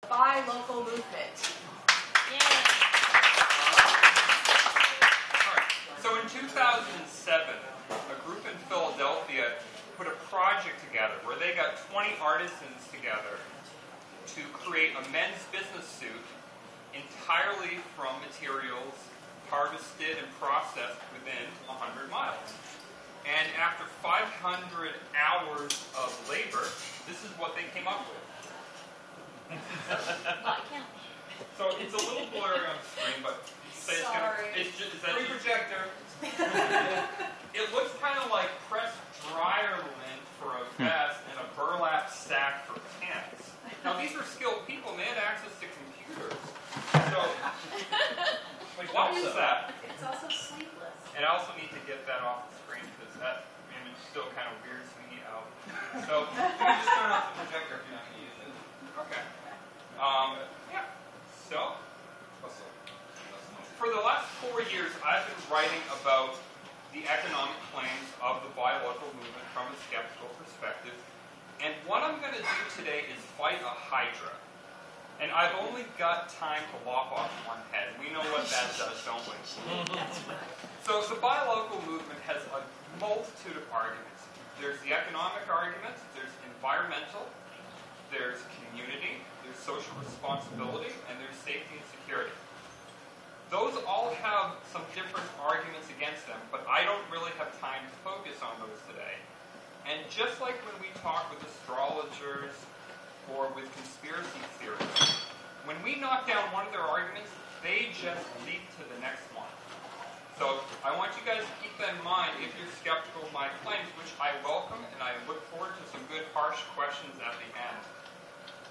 Buy local movement. Yay. Alright, so in 2007, a group in Philadelphia put a project together where they got 20 artisans together to create a men's business suit entirely from materials harvested and processed within 100 miles. And after 500 hours of labor, this is what they came up with. Well, I can't. So it's a little blurry on the screen, but it's just free projector. It looks kind of like pressed dryer lint for a vest and a burlap sack for pants. Now these are skilled people and they had access to computers. So, what is that? It's also sleeveless. And I also need to get that off the screen because that image still kind of weirds me out. So you can just turn off the projector if you're not going to use it. okay. Yeah. So, for the last 4 years, I've been writing about the economic claims of the buy local movement from a skeptical perspective. And what I'm going to do today is fight a hydra. And I've only got time to lop off one head. We know what that does, don't we? So the buy local movement has a multitude of arguments. There's the economic arguments, there's environmental, there's community, there's social responsibility, and there's safety and security. Those all have some different arguments against them, but I don't really have time to focus on those today. And just like when we talk with astrologers or with conspiracy theorists, when we knock down one of their arguments, they just leap to the next one. So I want you guys to keep that in mind if you're skeptical of my claims, which I welcome, and I look forward to some good, harsh questions at the end.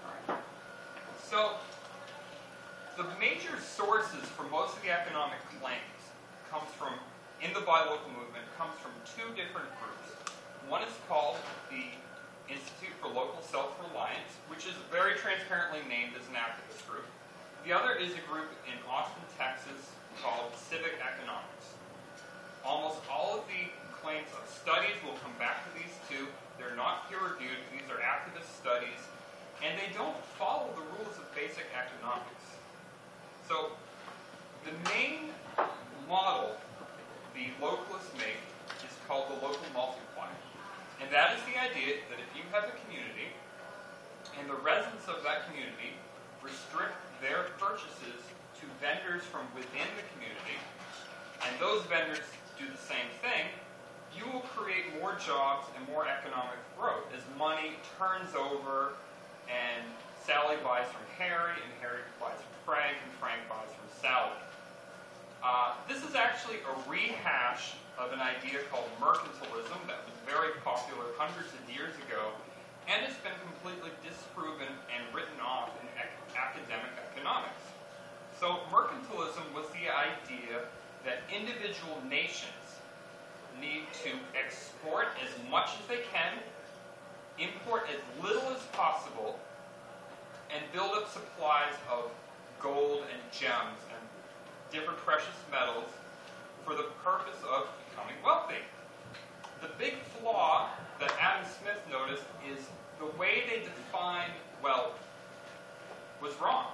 All right. So the major sources for most of the economic claims comes from, in the buy local movement, comes from two different groups. One is called the Institute for Local Self-Reliance, which is very transparently named as an activist group. The other is a group in Austin, Texas, called Civic Economics. Almost all of the claims of studies will come back to these two. They're not peer-reviewed. These are activist studies, and they don't follow the rules of basic economics. So the main model the localists make is called the local multiplier. And that is the idea that if you have a community and the residents of that community restrict their purchases to vendors from within the community, and those vendors do the same thing, you will create more jobs and more economic growth as money turns over and Sally buys from Harry, and Harry buys from Frank, and Frank buys from Sally. This is actually a rehash of an idea called mercantilism that was very popular hundreds of years ago, and it's been completely disproven and written off in academic economics. So mercantilism was the idea that individual nations need to export as much as they can, import as little as possible, and build up supplies of gold and gems and different precious metals for the purpose of becoming wealthy. The big flaw that Adam Smith noticed is the way they defined wealth was wrong.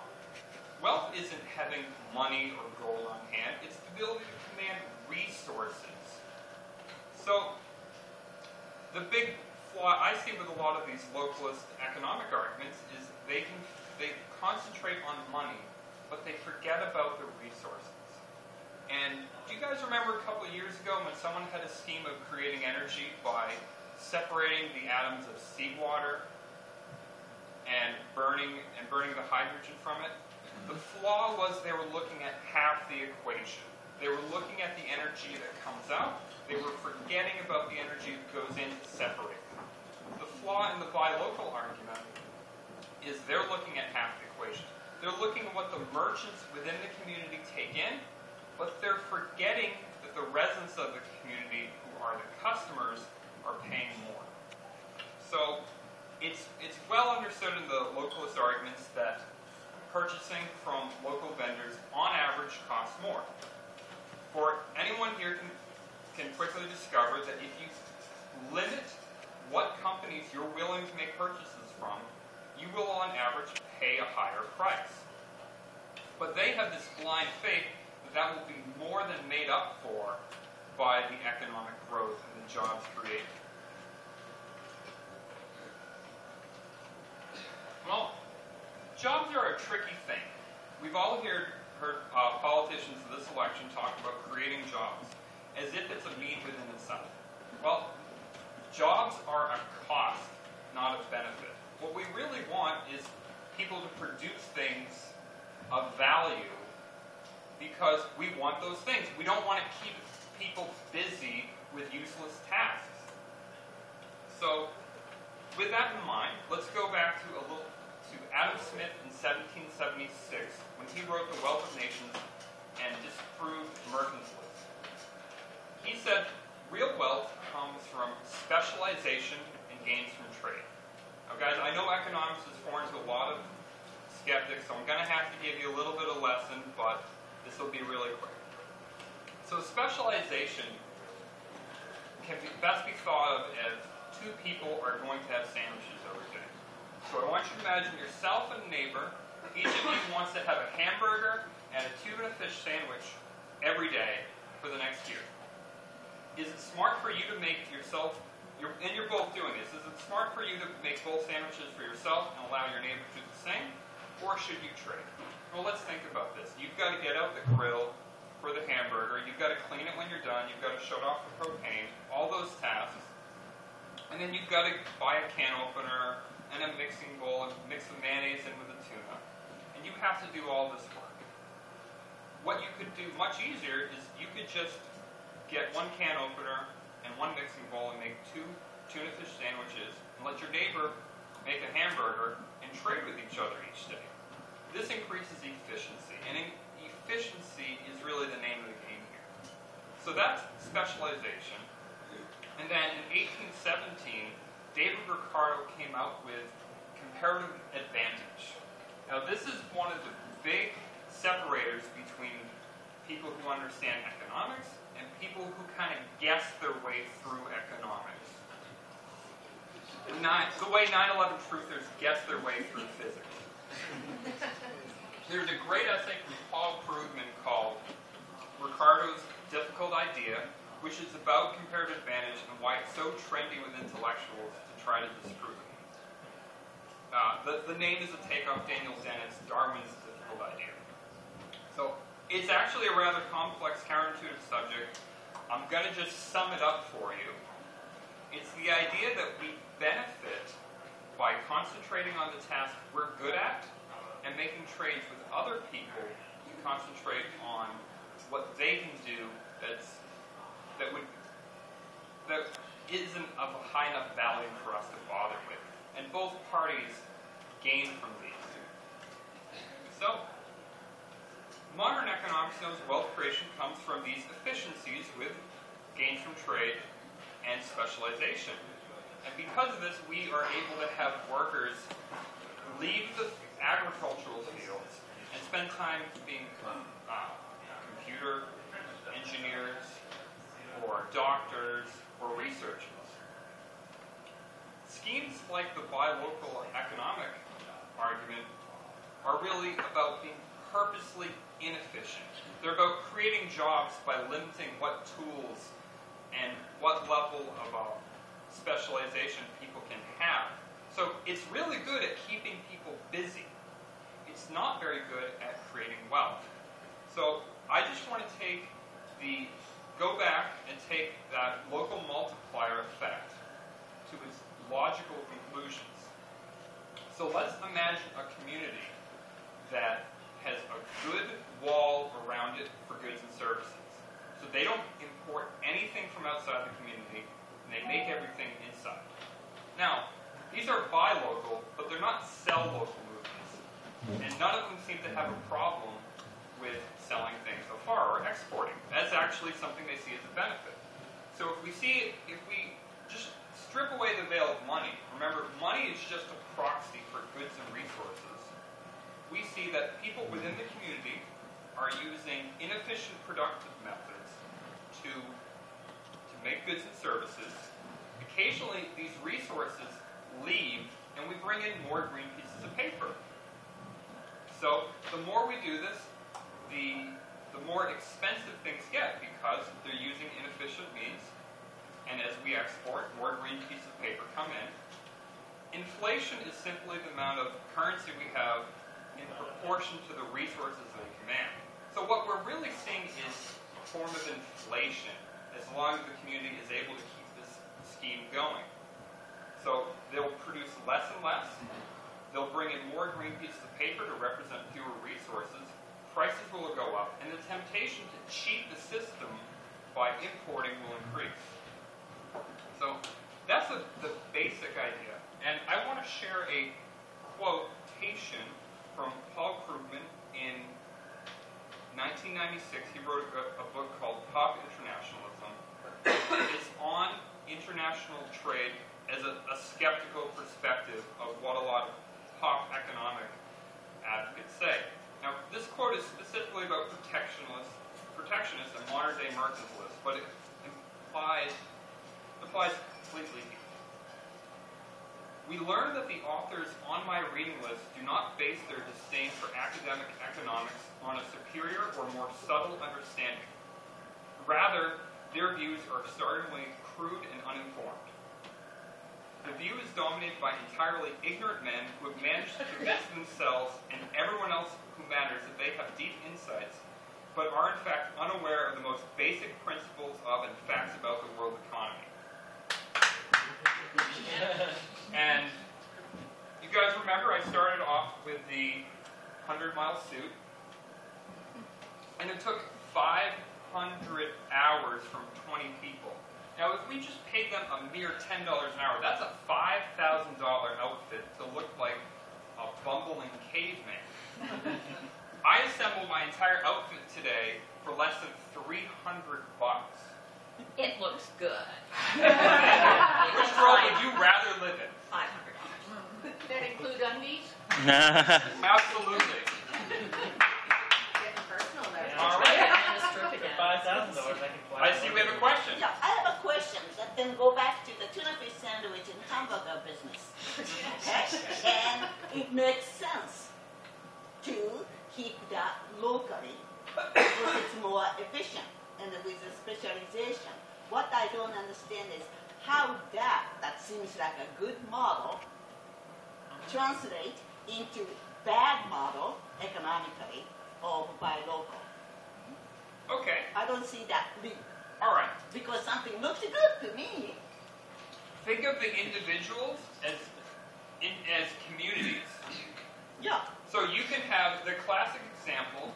Wealth isn't having money or gold on hand, it's the ability to command resources. So the big flaw I see with a lot of these localist economic arguments is they concentrate on money, but they forget about the resources. And do you guys remember a couple of years ago when someone had a scheme of creating energy by separating the atoms of seawater and burning the hydrogen from it? The flaw was they were looking at half the equation. They were looking at the energy that comes out. They were forgetting about the energy that goes in to separate them. The flaw in the buy local argument is they're looking at half the equation. They're looking at what the merchants within the community take in, but they're forgetting that the residents of the community, who are the customers, are paying more. So it's well understood in the localist arguments that purchasing from local vendors on average costs more. For anyone here can quickly discover that if you limit what companies you're willing to make purchases from, you will on average pay a higher price. But they have this blind faith that that will be more than made up for by the economic growth and the jobs created. Well, jobs are a tricky thing. We've all heard politicians of this election talk about creating jobs as if it's a need within itself. Well, jobs are a cost, not a benefit. What we really want is people to produce things of value because we want those things. We don't want to keep people busy with useless tasks. So, with that in mind, let's go back to Adam Smith in 1776 when he wrote The Wealth of Nations and disproved mercantilism. He said, real wealth comes from specialization and gains from trade. Now guys, I know economics is foreign to a lot of skeptics, so I'm going to have to give you a little bit of lesson, but this will be really quick. So specialization can best be thought of as two people are going to have sandwiches over dinner. So I want you to imagine yourself and a neighbor. Each of you wants to have a hamburger and a tuna fish sandwich every day for the next year. Is it smart for you to make yourself, and you're both doing this, is it smart for you to make both sandwiches for yourself and allow your neighbor to do the same? Or should you trade? Well, let's think about this. You've got to get out the grill for the hamburger. You've got to clean it when you're done. You've got to shut off the propane, all those tasks. And then you've got to buy a can opener and a mixing bowl and mix the mayonnaise in with the tuna. And you have to do all this work. What you could do much easier is you could just get one can opener and one mixing bowl and make 2 tuna fish sandwiches and let your neighbor make a hamburger and trade with each other each day. This increases efficiency, and efficiency is really the name of the game here. So that's specialization. And then in 1817, David Ricardo came out with comparative advantage. Now this is one of the big separators between people who understand economics and people who kind of guess their way through economics. The way 9/11 truthers guess their way through physics. There's a great essay from Paul Krugman called Ricardo's Difficult Idea, which is about comparative advantage and why it's so trendy with intellectuals to try to disprove it. The name is a takeoff Daniel Dennett's Darwin's Difficult Idea. So it's actually a rather complex, counterintuitive subject. I'm going to just sum it up for you. It's the idea that we benefit by concentrating on the task we're good at and making trades with other people to concentrate on what they can do that isn't of a high enough value for us to bother with. And both parties gain from these. So, modern economics knows wealth creation comes from these efficiencies with gains from trade and specialization. And because of this, we are able to have workers leave the agricultural fields and spend time being computer engineers or doctors or researchers. Schemes like the buy local economic argument are really about being purposely inefficient. They're about creating jobs by limiting what tools and what level of specialization people can have. So it's really good at keeping people busy. It's not very good at creating wealth. So I just want to go back and take that local multiplier effect to its logical conclusions. So let's imagine a community that has a good wall around it for goods and services. So they don't import anything from outside the community, and they make everything inside. Now, these are buy local, but they're not sell local movements. And none of them seem to have a problem with selling things so far or exporting. That's actually something they see as a benefit. So if we just strip away the veil of money, remember, money is just a proxy for goods and resources. We see that people within the community are using inefficient productive methods to make goods and services. Occasionally, these resources leave and we bring in more green pieces of paper. So the more we do this, the more expensive things get because they're using inefficient means, and as we export, more green pieces of paper come in. Inflation is simply the amount of currency we have in proportion to the resources they command. So what we're really seeing is a form of inflation as long as the community is able to keep this scheme going. So they'll produce less and less. They'll bring in more green pieces of paper to represent fewer resources. Prices will go up, and the temptation to cheat the system by importing will increase. So that's the basic idea. And I want to share a quotation from Paul Krugman in 1996. He wrote a book called Pop Internationalism. It's on international trade as a skeptical perspective of what a lot of pop economic advocates say. Now, this quote is specifically about protectionists and modern-day mercantilists, but it applies completely. We learn that the authors on my reading list do not base their disdain for academic economics on a superior or more subtle understanding. Rather, their views are startlingly crude and uninformed. The view is dominated by entirely ignorant men who have managed to convince themselves and everyone else who matters that they have deep insights, but are in fact unaware of the most basic principles of and facts about the world economy. And you guys remember I started off with the 100-mile suit, and it took 500 hours from 20 people. Now, if we just paid them a mere $10 an hour, that's a $5,000 outfit to look like a bumbling caveman. I assembled my entire outfit today for less than $300. It looks good. Which world would you rather live in? $500. That include undies? Absolutely. Getting personal there. All right. $5,000, I can fly. I see we have a question. Yeah, I have a question that then go back to the tuna fish sandwich and hamburger business. Okay? And it makes sense to keep that locally because it's more efficient and with the specialization. What I don't understand is how that seems like a good model, translate into bad model economically of buy local. Okay. I don't see that leap. All right. Because something looks good to me. Think of the individuals as communities. Yeah. So you can have the classic example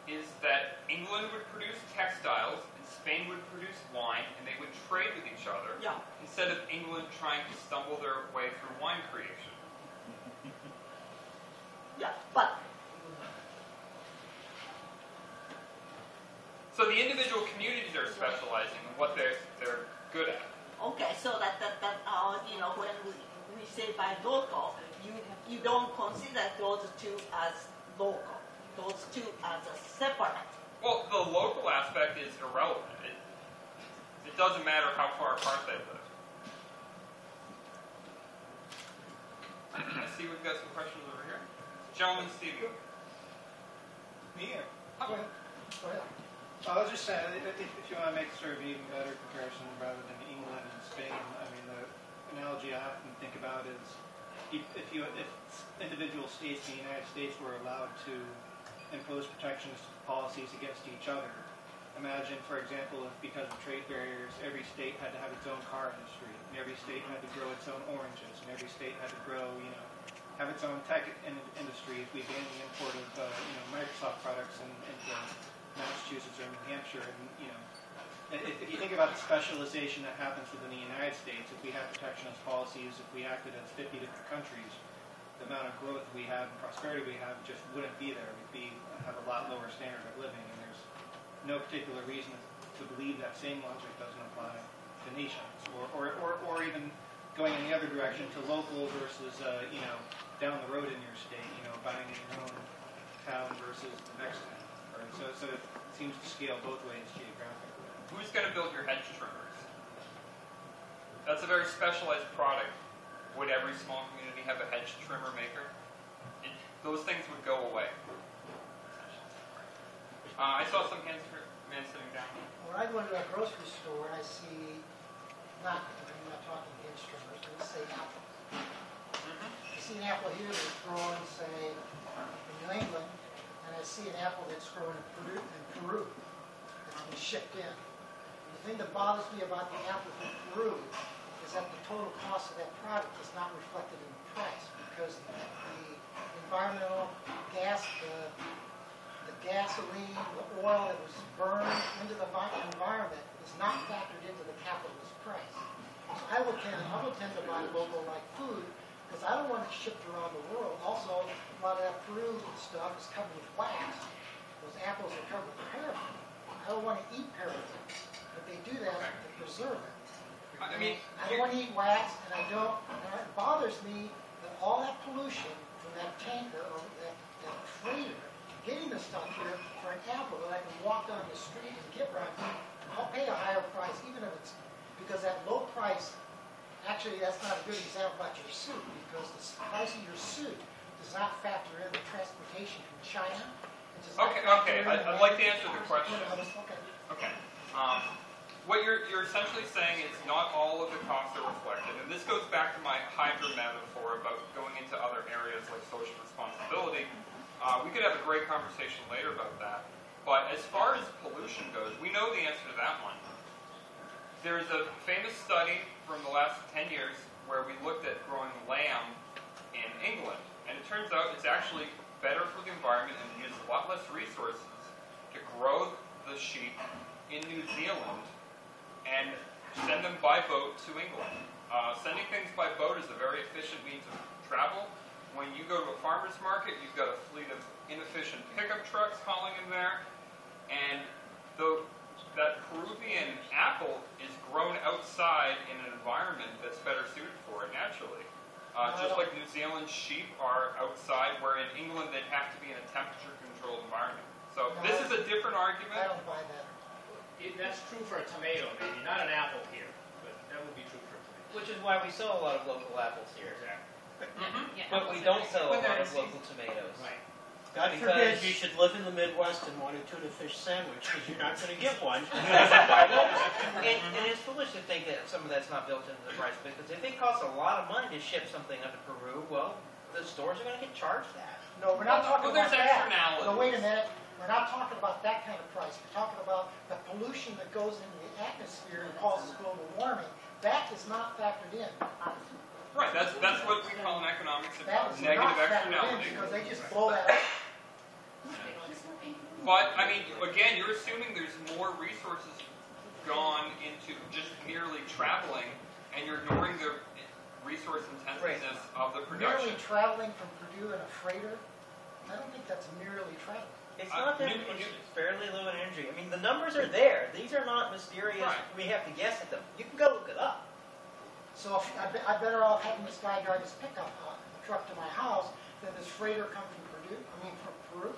is that England would produce textiles and Spain would produce wine, and they would trade with each other. Yeah. Instead of England trying to stumble their way through wine creation. Yeah, but So the individual communities are specializing in what they're good at. okay, so that you know, when we say by local, you don't consider those two as local, those two as a separate. Well, the local aspect is irrelevant. It doesn't matter how far apart they live. I see we've got some questions over here. Gentleman, Stevie. Me? Oh. Go ahead. I was just saying, if you want to make sort of an even better comparison rather than England and Spain, I mean, the analogy I often think about is if individual states in the United States were allowed to impose protectionist policies against each other, imagine, for example, if because of trade barriers, every state had to have its own car industry, and every state had to grow its own oranges, and every state had to grow, have its own tech industry. If we banned the import of, Microsoft products into Massachusetts or New Hampshire, and if you think about the specialization that happens within the United States, if we had protectionist policies, if we acted as 50 different countries, the amount of growth we have and prosperity we have just wouldn't be there. We'd have a lot lower standard of living, and there's no particular reason to believe that same logic doesn't apply to nations, or even going in the other direction to local versus down the road in your state, buying in your own town versus the next town. Right? So it seems to scale both ways geographically. Who's going to build your hedge trimmers? That's a very specialized product. would every small community have a hedge trimmer maker? Those things would go away. I saw some hands here, man sitting down. When I go into a grocery store and I see, I'm not talking hedge trimmers, but let's say apple. I see an apple here that's growing, say, in New England, and I see an apple that's growing in Peru that's been shipped in. The thing that bothers me about the apple from Peru is that the total cost of that product is not reflected in the price, because the environmental gas, the gasoline, the oil that was burned into the environment is not factored into the capitalist price. So I will tend to buy local like food, because I don't want it shipped around the world. Also, a lot of that Peru stuff is covered with wax. Those apples are covered with paraffin. I don't want to eat paraffin, but they do that to preserve it. I don't want to eat wax, and it bothers me that all that pollution from that tanker or that freighter getting the stuff here for an apple that I can walk down the street and get right. I'll pay a higher price, even if it's because that low price. Actually, that's not a good example about your suit, because the price of your suit does not factor in the transportation from China. Okay. I'd like to answer the question. Okay. What you're essentially saying is not all of the costs are reflected, and this goes back to my hydra metaphor about going into other areas like social responsibility. We could have a great conversation later about that, but as far as pollution goes, we know the answer to that one. There's a famous study from the last 10 years where we looked at growing lamb in England, and it turns out it's actually better for the environment and uses a lot less resources to grow the sheep in New Zealand and send them by boat to England. Sending things by boat is a very efficient means of travel. When you go to a farmer's market, you've got a fleet of inefficient pickup trucks hauling in there, and that Peruvian apple is grown outside in an environment that's better suited for it naturally. Just like New Zealand sheep are outside, where in England they'd have to be in a temperature-controlled environment. So this is a different argument. I don't buy that. That's true for a tomato, maybe. Not an apple here, but that would be true for a tomato. Which is why we sell a lot of local apples here. Exactly. But we don't sell a lot of local tomatoes. Right. God Because- forbid you should live in the Midwest and want a tuna fish sandwich, because you're not going to get one. And it's foolish to think that some of that's not built into the price, because if it costs a lot of money to ship something up to Peru, well, the stores are going to get charged that. No, we're not talking Well, about there's that. externalities. No, wait a minute. We're not talking about that kind of price. We're talking about the pollution that goes into the atmosphere and causes global warming. That is not factored in. Right, that's what we call in economics That is negative not factored in externality. because they just blow that up. But, again, you're assuming there's more resources gone into just merely traveling, and you're ignoring the resource intensiveness of the production. Merely traveling from Purdue in a freighter, I don't think that's merely traveling. It's not that it's fairly low in energy. I mean, the numbers are there. These are not mysterious. Right. We have to guess at them. You can go look it up. So I'm better off having this guy drive his pickup truck to my house than this freighter come from Peru.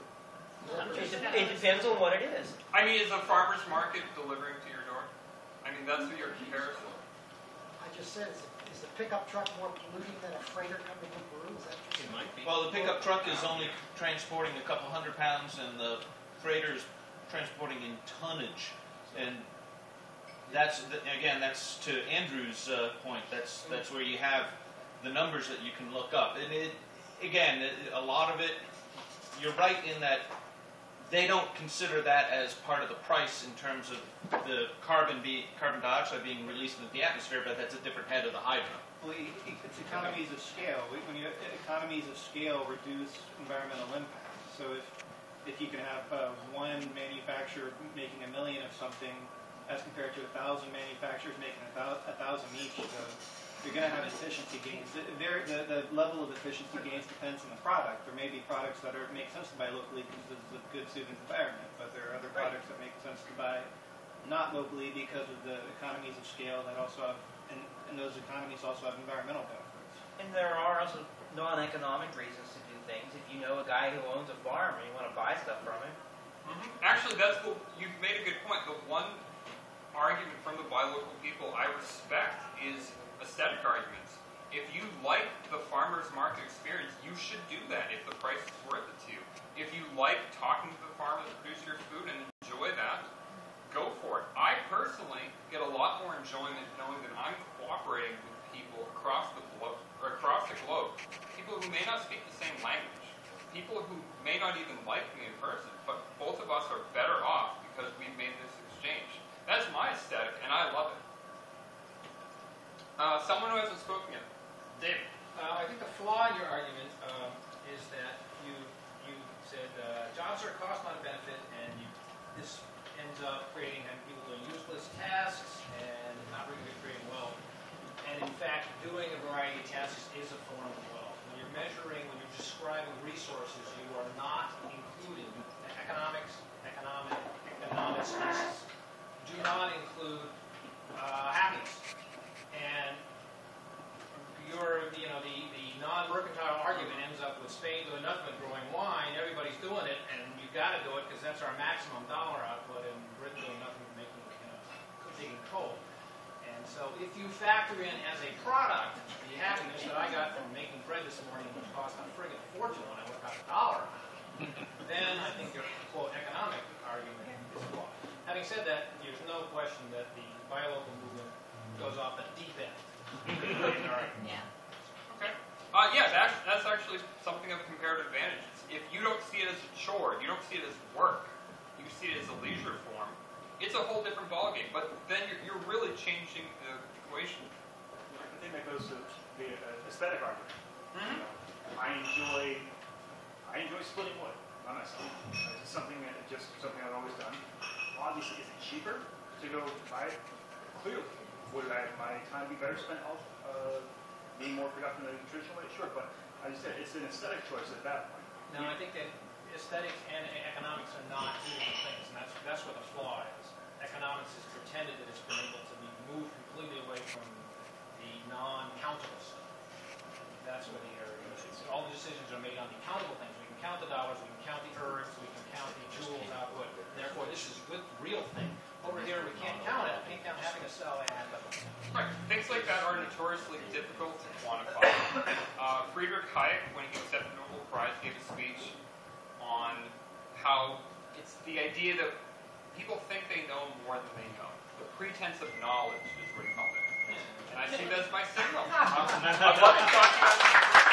It depends on what it is. Is a farmer's market delivering to your door? That's your comparison. I just said, is the pickup truck more polluting than a freighter coming from Peru? Is that what you're saying? Well, the pickup truck is only transporting a couple 100 pounds, and the freighter is transporting in tonnage. And that's to Andrew's point. That's where you have the numbers that you can look up. And a lot of it, you're right in that they don't consider that as part of the price in terms of the carbon dioxide being released into the atmosphere, but that's a different head of the hydra. Well, it's economies of scale. When you economies of scale reduce environmental impact. So if you can have one manufacturer making 1 million of something, as compared to 1,000 manufacturers making 1,000 each, you're going to have efficiency gains. The level of efficiency gains depends on the product. There may be products that make sense to buy locally because it's a good, soothing environment, but there are other products that make sense to buy not locally because of the economies of scale that also have, and those economies also have environmental benefits. And there are also non-economic reasons to do things. If you know a guy who owns a farm and you want to buy stuff from him. Actually, you've made a good point. The one argument from the buy local people I respect is aesthetic arguments. If you like the farmer's market experience, you should do that if the price is worth it to you. If you like talking to the farmer that produces your food and enjoy that, go for it. I personally get a lot more enjoyment knowing that I'm cooperating with people across the globe, people who may not speak the same language, people who may not even like me in person, but both of us are better off because we've made this exchange. That's my aesthetic, and I love it. Someone who hasn't spoken yet. David. I think the flaw in your argument is that you said jobs are a cost, not a benefit, and this ends up creating people doing useless tasks and not really creating wealth. And in fact, doing a variety of tasks is a form of wealth. When you're measuring, when you're describing resources, you are not including economics, economists do not include happiness. And the non-mercantile argument ends up with Spain doing nothing but growing wine. Everybody's doing it, and you've got to do it because that's our maximum dollar output, and Britain doing nothing but making digging coal. And so, if you factor in as a product the happiness that I got from making bread this morning, which cost a friggin' fortune when I worked out $1, then I think your quote economic argument is flawed. Having said that, there's no question that the buy local movement goes off the deep end. Yeah. Okay. Yeah, that's actually something of comparative advantage. If you don't see it as a chore, you don't see it as work, you see it as a leisure form, it's a whole different ballgame. But then you're really changing the equation. I think that goes to the aesthetic argument. Mm-hmm. I enjoy splitting wood by myself. It's something I've always done. Obviously, is it cheaper to go buy it? Clearly. Would my time be better spent being more productive in a traditional way? Sure, but as you said, it's an aesthetic choice at that point. No, I think that aesthetics and economics are not two different things, and that's what the flaw is. Economics has pretended that it's been able to be moved completely away from the non-countable stuff. That's where the error is. All the decisions are made on the countable things. We can count the dollars, we can count the earths, we can count the joules output. Therefore, this is a good, real thing. Over here, we can't count it. We can't count having a cell and Right. Things like that are notoriously difficult to quantify. Friedrich Hayek, when he accepted the Nobel Prize, gave a speech on how it's the idea that people think they know more than they know. The pretense of knowledge is what he called it. And I see that as my signal. I'd love to talk to you guys.